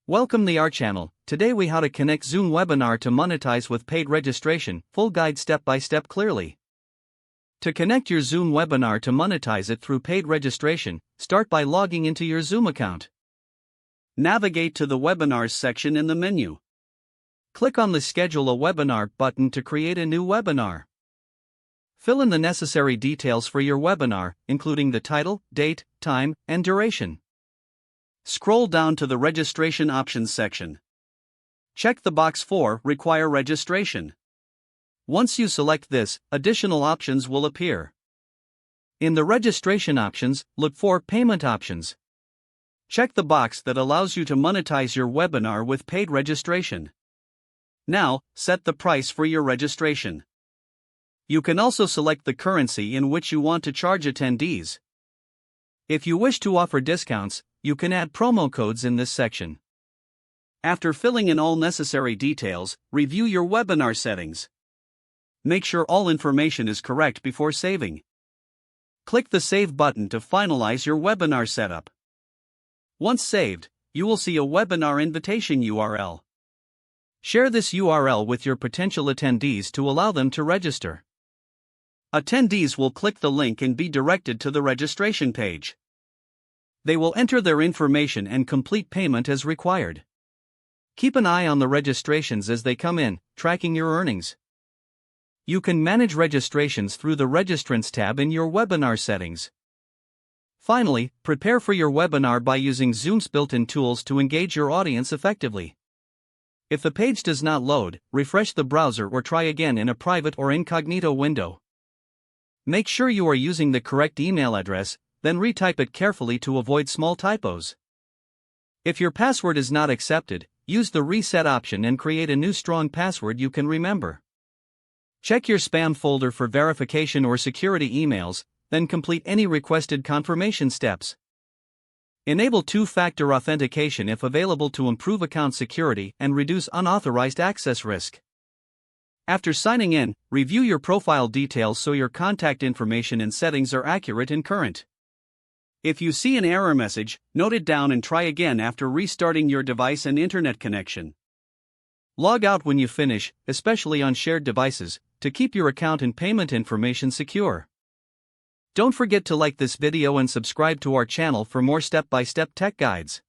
Welcome to our channel. Today we how to connect Zoom webinar to Monetize with paid registration, full guide step by step clearly. To connect your Zoom webinar to monetize it through paid registration, start by logging into your Zoom account. Navigate to the Webinars section in the menu. Click on the Schedule a Webinar button to create a new webinar. Fill in the necessary details for your webinar, including the title, date, time, and duration. Scroll down to the Registration Options section. Check the box for Require Registration. Once you select this, additional options will appear. In the registration options, look for Payment Options. Check the box that allows you to monetize your webinar with paid registration. Now, set the price for your registration. You can also select the currency in which you want to charge attendees. If you wish to offer discounts, you can add promo codes in this section. After filling in all necessary details, review your webinar settings. Make sure all information is correct before saving. Click the Save button to finalize your webinar setup. Once saved, you will see a webinar invitation URL. Share this URL with your potential attendees to allow them to register. Attendees will click the link and be directed to the registration page. They will enter their information and complete payment as required. Keep an eye on the registrations as they come in, tracking your earnings. You can manage registrations through the Registrants tab in your webinar settings. Finally, prepare for your webinar by using Zoom's built-in tools to engage your audience effectively. If the page does not load, refresh the browser or try again in a private or incognito window. Make sure you are using the correct email address, then retype it carefully to avoid small typos. If your password is not accepted, use the reset option and create a new strong password you can remember. Check your spam folder for verification or security emails, then complete any requested confirmation steps. Enable two-factor authentication if available to improve account security and reduce unauthorized access risk. After signing in, review your profile details so your contact information and settings are accurate and current. If you see an error message, note it down and try again after restarting your device and internet connection. Log out when you finish, especially on shared devices, to keep your account and payment information secure. Don't forget to like this video and subscribe to our channel for more step-by-step tech guides.